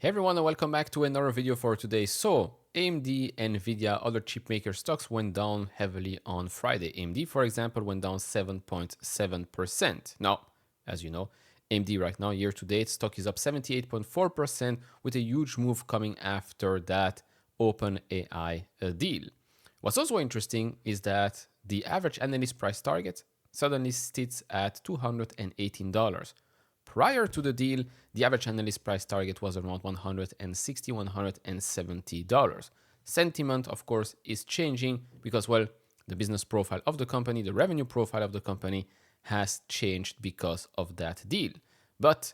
Hey everyone and welcome back to another video for today. So AMD, Nvidia, other chipmaker stocks went down heavily on Friday. AMD, for example, went down 7.7%. Now, as you know, AMD right now, year to date, stock is up 78.4% with a huge move coming after that OpenAI deal. What's also interesting is that the average analyst price target suddenly sits at $218. Prior to the deal, the average analyst price target was around $160, $170. Sentiment, of course, is changing because, well, the business profile of the company, the revenue profile of the company has changed because of that deal. But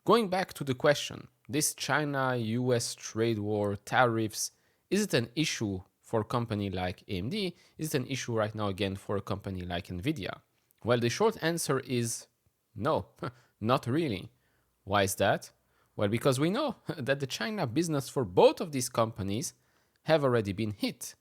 going back to the question, this China-US trade war, tariffs, is it an issue for a company like AMD? Is it an issue right now again for a company like Nvidia? Well, the short answer is no, not really. Why is that? Well, because we know that the China business for both of these companies have already been hit.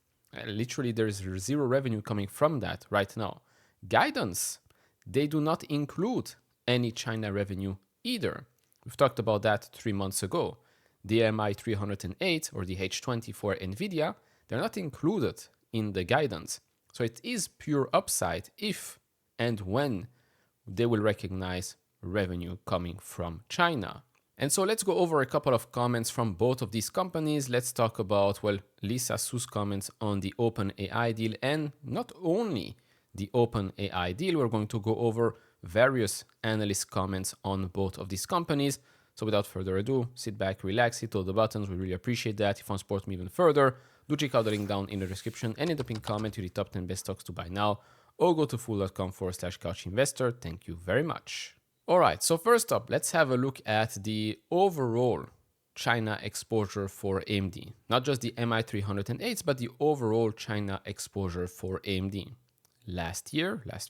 Literally, there is zero revenue coming from that right now. Guidance, they do not include any China revenue either. We've talked about that 3 months ago. The MI 308 or the H20 for Nvidia, they're not included in the guidance. So it is pure upside if and when they will recognize revenue coming from China. And so let's go over a couple of comments from both of these companies. Let's talk about, well, Lisa Su's comments on the OpenAI deal, and not only the OpenAI deal, we're going to go over various analyst comments on both of these companies. So without further ado, sit back, relax, hit all the buttons. We really appreciate that. If you want to support me even further, do check out the link down in the description and in the pinned comment to the top 10 best stocks to buy now, or go to fool.com/couchinvestor. Thank you very much. All right, so first up, let's have a look at the overall China exposure for AMD. Not just the MI 308s, but the overall China exposure for AMD. Last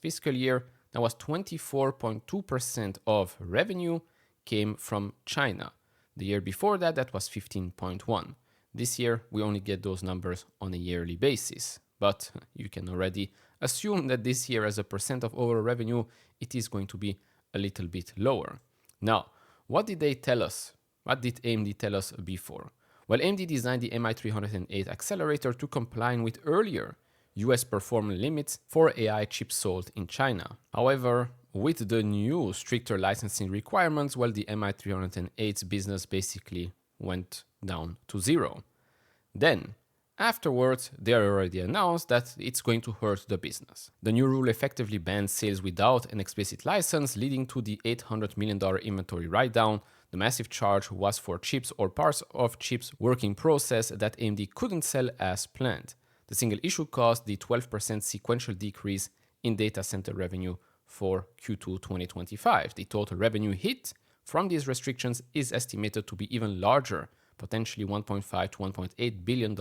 fiscal year, that was 24.2% of revenue came from China. The year before that, that was 15.1%. This year, we only get those numbers on a yearly basis. But you can already assume that this year, as a percent of overall revenue, it is going to be a little bit lower. Now, what did they tell us? What did AMD tell us before? Well, AMD designed the MI 308 accelerator to comply with earlier US performance limits for AI chips sold in China. However, with the new stricter licensing requirements, well, the MI 308's business basically went down to zero. Then, afterwards, they already announced that it's going to hurt the business. The new rule effectively bans sales without an explicit license, leading to the $800 million inventory write-down. The massive charge was for chips or parts of chips work in process that AMD couldn't sell as planned. The single issue caused the 12% sequential decrease in data center revenue for Q2 2025. The total revenue hit from these restrictions is estimated to be even larger, potentially $1.5 to $1.8 billion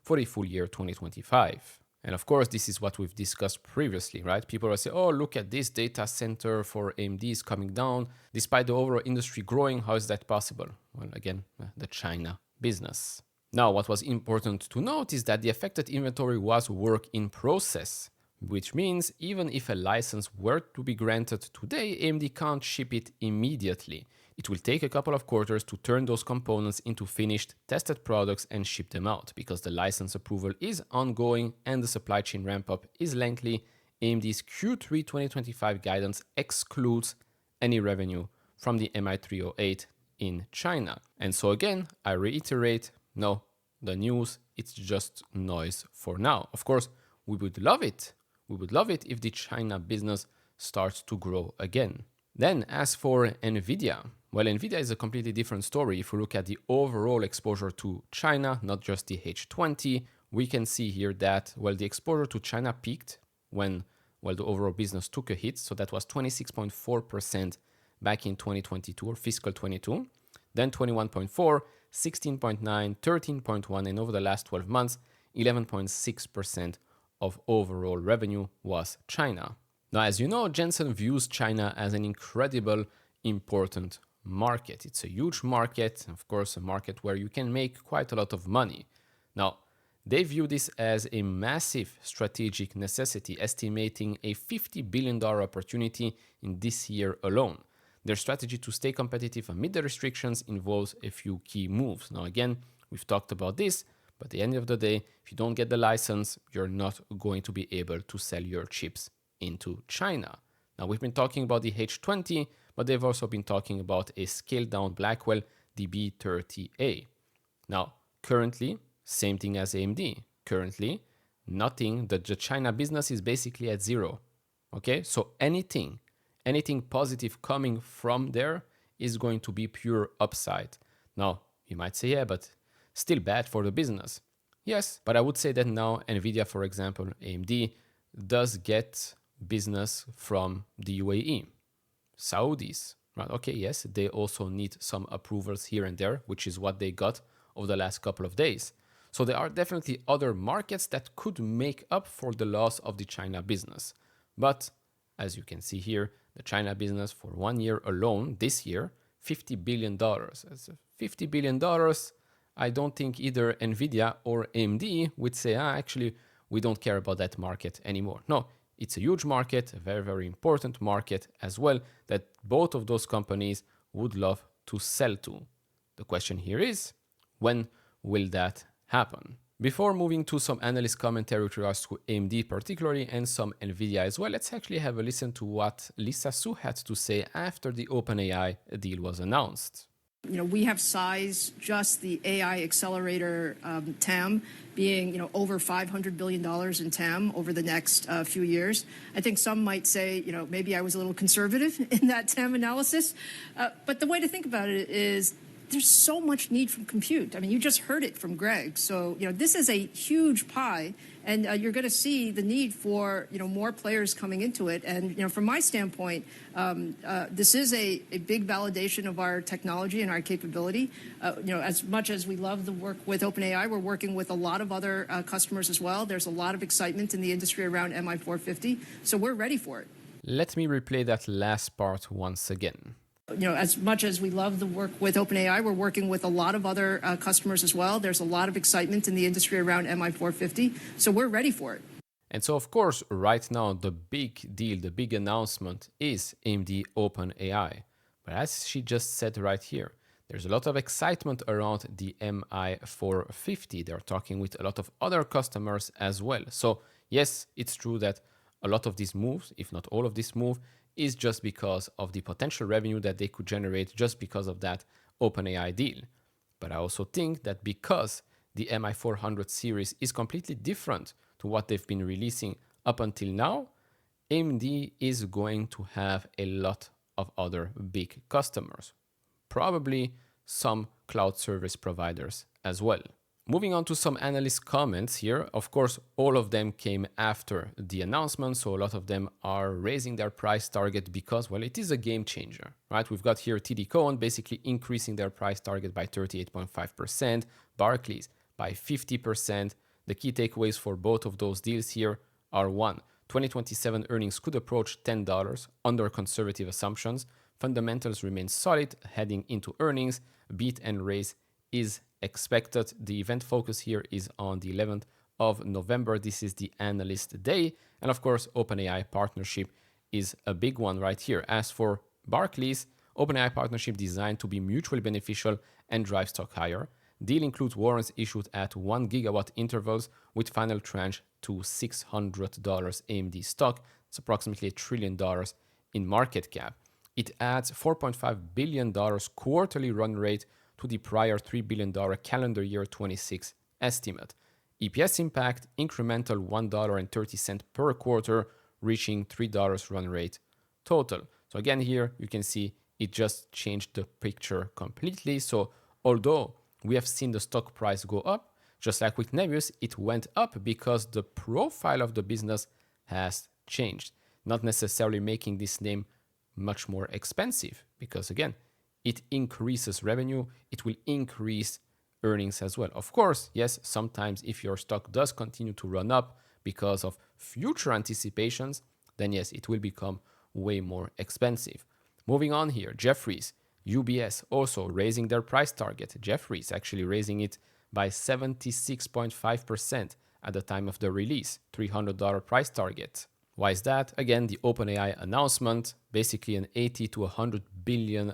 for the full year 2025. And of course, this is what we've discussed previously, right? People will say, oh, look at this data center for AMD is coming down. Despite the overall industry growing, how is that possible? Well, again, the China business. Now, what was important to note is that the affected inventory was work in process, which means even if a license were to be granted today, AMD can't ship it immediately. It will take a couple of quarters to turn those components into finished, tested products and ship them out. Because the license approval is ongoing and the supply chain ramp-up is lengthy, AMD's Q3 2025 guidance excludes any revenue from the MI 308 in China. And so again, I reiterate, no, the news, it's just noise for now. Of course, we would love it. We would love it if the China business starts to grow again. Then, as for Nvidia, well, Nvidia is a completely different story. If we look at the overall exposure to China, not just the H20, we can see here that, well, the exposure to China peaked when, well, the overall business took a hit. So that was 26.4% back in 2022 or fiscal 22, then 21.4, 16.9, 13.1, and over the last 12 months, 11.6% of overall revenue was China. Now, as you know, Jensen views China as an incredible, important market. It's a huge market, of course, a market where you can make quite a lot of money. Now, they view this as a massive strategic necessity, estimating a $50 billion opportunity in this year alone. Their strategy to stay competitive amid the restrictions involves a few key moves. Now, again, we've talked about this, but at the end of the day, if you don't get the license, you're not going to be able to sell your chips into China. Now, we've been talking about the H20, but they've also been talking about a scaled down Blackwell DB30A. Now, currently, same thing as AMD. Currently, nothing, the China business is basically at zero. Okay, so anything positive coming from there is going to be pure upside. Now, you might say, yeah, but still bad for the business. Yes, but I would say that now Nvidia, for example, AMD, does get business from the UAE, Saudis, right? Okay, yes, they also need some approvals here and there, which is what they got over the last couple of days. So there are definitely other markets that could make up for the loss of the China business. But as you can see here, the China business for 1 year alone, this year, $50 billion. That's $50 billion. I don't think either Nvidia or AMD would say, actually, we don't care about that market anymore. No, it's a huge market, a very, very important market as well, that both of those companies would love to sell to. The question here is, when will that happen? Before moving to some analyst commentary with regards to AMD particularly and some Nvidia as well, let's actually have a listen to what Lisa Su had to say after the OpenAI deal was announced. We have sized just the AI accelerator TAM being, over $500 billion in TAM over the next few years. I think some might say, maybe I was a little conservative in that TAM analysis. But the way to think about it is there's so much need for compute. I mean, you just heard it from Greg. So, this is a huge pie, and you're going to see the need for, more players coming into it. And, from my standpoint, this is a big validation of our technology and our capability. As much as we love the work with OpenAI, we're working with a lot of other customers as well. There's a lot of excitement in the industry around MI450, so we're ready for it. Let me replay that last part once again. As much as we love the work with OpenAI, we're working with a lot of other customers as well. There's a lot of excitement in the industry around MI450, so we're ready for it. And so, of course, right now, the big deal, the big announcement is AMD OpenAI. But as she just said right here, there's a lot of excitement around the MI450. They're talking with a lot of other customers as well. So, yes, it's true that a lot of these moves, if not all of this move, is just because of the potential revenue that they could generate just because of that OpenAI deal. But I also think that because the MI400 series is completely different to what they've been releasing up until now, AMD is going to have a lot of other big customers, probably some cloud service providers as well. Moving on to some analyst comments here. Of course, all of them came after the announcement, so a lot of them are raising their price target because, well, it is a game changer, right? We've got here TD Cowen basically increasing their price target by 38.5%, Barclays by 50%. The key takeaways for both of those deals here are: 1, 2027 earnings could approach $10 under conservative assumptions. Fundamentals remain solid heading into earnings. Beat and raise is expected. The event focus here is on the 11th of November. This is the Analyst Day. And of course, OpenAI partnership is a big one right here. As for Barclays, OpenAI partnership designed to be mutually beneficial and drive stock higher. Deal includes warrants issued at 1 gigawatt intervals with final tranche to $600 AMD stock. It's approximately $1 trillion in market cap. It adds $4.5 billion quarterly run rate to the prior $3 billion calendar year 26 estimate. EPS impact incremental $1.30 per quarter, reaching $3 run rate total. So again, here you can see it just changed the picture completely. So although we have seen the stock price go up, just like with Nebius, it went up because the profile of the business has changed, not necessarily making this name much more expensive, because again, it increases revenue, it will increase earnings as well. Of course, yes, sometimes if your stock does continue to run up because of future anticipations, then yes, it will become way more expensive. Moving on here, Jefferies, UBS also raising their price target. Jefferies actually raising it by 76.5% at the time of the release, $300 price target. Why is that? Again, the OpenAI announcement, basically an $80 to $100 billion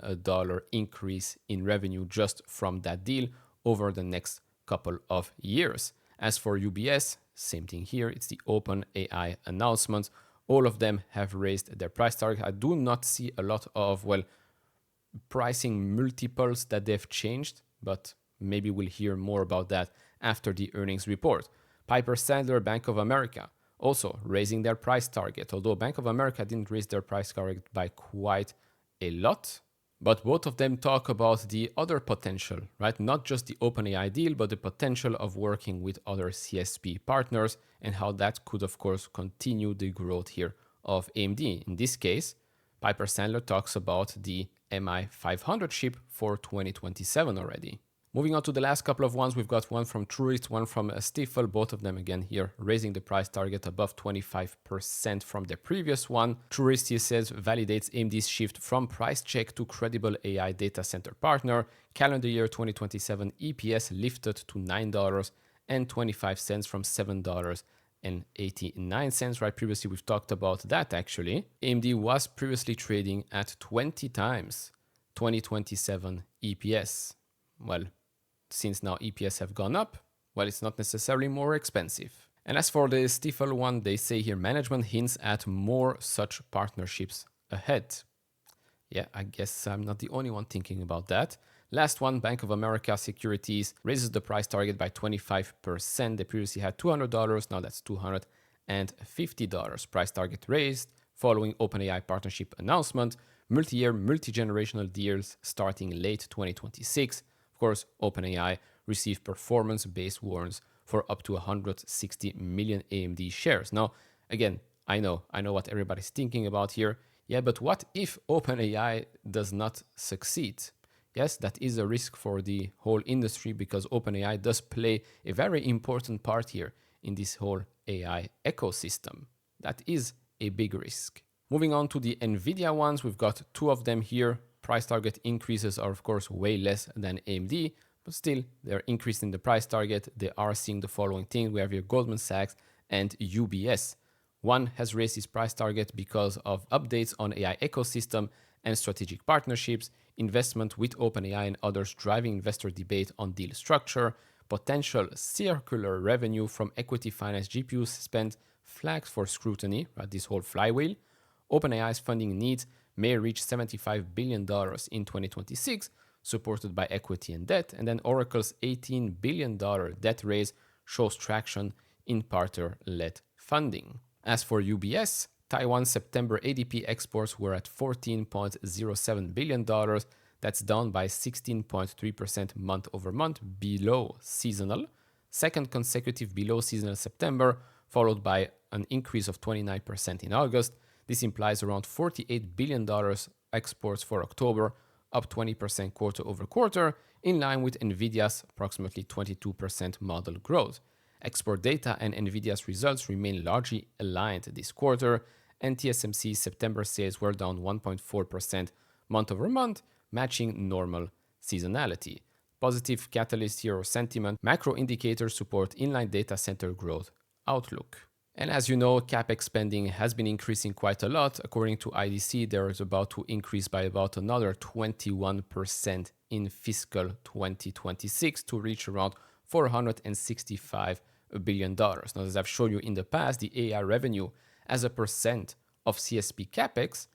increase in revenue just from that deal over the next couple of years. As for UBS, same thing here. It's the OpenAI announcement. All of them have raised their price target. I do not see a lot of, pricing multiples that they've changed, but maybe we'll hear more about that after the earnings report. Piper Sandler, Bank of America, also raising their price target, although Bank of America didn't raise their price target by quite a lot. But both of them talk about the other potential, right? Not just the OpenAI deal, but the potential of working with other CSP partners and how that could, of course, continue the growth here of AMD. In this case, Piper Sandler talks about the MI500 chip for 2027 already. Moving on to the last couple of ones, we've got one from Truist, one from Stifel, both of them again here raising the price target above 25% from the previous one. Truist, he says, validates AMD's shift from price check to credible AI data center partner. Calendar year 2027 EPS lifted to $9.25 from $7.89, right? Previously, we've talked about that actually. AMD was previously trading at 20 times 2027 EPS. Well, since now EPS have gone up, well, it's not necessarily more expensive. And as for the Stifel one, they say here management hints at more such partnerships ahead. Yeah, I guess I'm not the only one thinking about that. Last one, Bank of America Securities raises the price target by 25%. They previously had $200, now that's $250. Price target raised following OpenAI partnership announcement. Multi-year, multi-generational deals starting late 2026. Of course, OpenAI received performance-based warrants for up to 160 million AMD shares. Now, again, I know what everybody's thinking about here. Yeah, but what if OpenAI does not succeed? Yes, that is a risk for the whole industry because OpenAI does play a very important part here in this whole AI ecosystem. That is a big risk. Moving on to the Nvidia ones, we've got two of them here. Price target increases are, of course, way less than AMD, but still, they're increasing the price target. They are seeing the following thing. We have here Goldman Sachs and UBS. One has raised its price target because of updates on AI ecosystem and strategic partnerships, investment with OpenAI and others driving investor debate on deal structure, potential circular revenue from equity finance GPU spend flags for scrutiny, right? This whole flywheel. OpenAI's funding needs may reach $75 billion in 2026, supported by equity and debt. And then Oracle's $18 billion debt raise shows traction in partner-led funding. As for UBS, Taiwan's September ADP exports were at $14.07 billion. That's down by 16.3% month over month, below seasonal. Second consecutive below seasonal September, followed by an increase of 29% in August. This implies around $48 billion exports for October, up 20% quarter over quarter, in line with Nvidia's approximately 22% model growth. Export data and Nvidia's results remain largely aligned this quarter, and TSMC's September sales were down 1.4% month over month, matching normal seasonality. Positive catalyst here or sentiment, macro indicators support inline data center growth outlook. And as you know, CapEx spending has been increasing quite a lot. According to IDC, there is about to increase by about another 21% in fiscal 2026 to reach around $465 billion. Now, as I've shown you in the past, the AI revenue as a percent of CSP CapEx,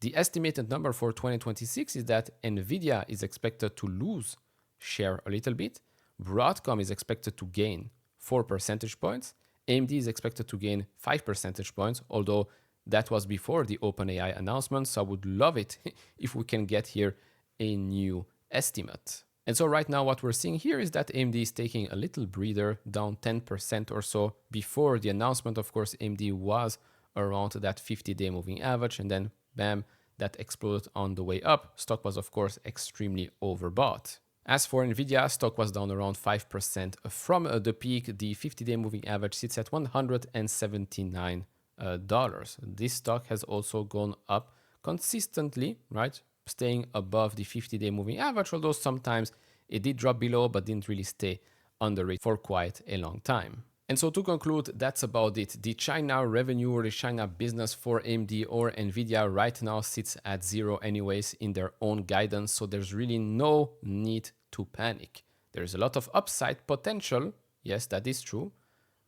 the estimated number for 2026 is that Nvidia is expected to lose share a little bit. Broadcom is expected to gain 4 percentage points. AMD is expected to gain 5 percentage points, although that was before the OpenAI announcement. So I would love it if we can get here a new estimate. And so right now what we're seeing here is that AMD is taking a little breather, down 10% or so. Before the announcement, of course, AMD was around that 50-day moving average, and then bam, that exploded on the way up. Stock was, of course, extremely overbought. As for Nvidia, stock was down around 5% from the peak. The 50-day moving average sits at $179. This stock has also gone up consistently, right? Staying above the 50-day moving average, although sometimes it did drop below, but didn't really stay under it for quite a long time. And so to conclude, that's about it. The China revenue or the China business for AMD or Nvidia right now sits at zero anyways in their own guidance. So there's really no need to panic. There's a lot of upside potential. Yes, that is true.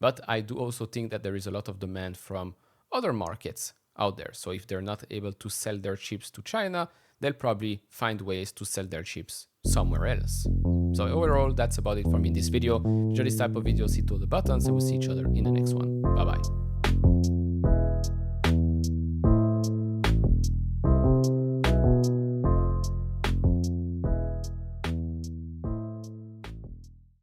But I do also think that there is a lot of demand from other markets out there. So if they're not able to sell their chips to China, they'll probably find ways to sell their chips somewhere else. So overall, that's about it for me in this video. Enjoy this type of videos, hit all the buttons, and we'll see each other in the next one. Bye bye.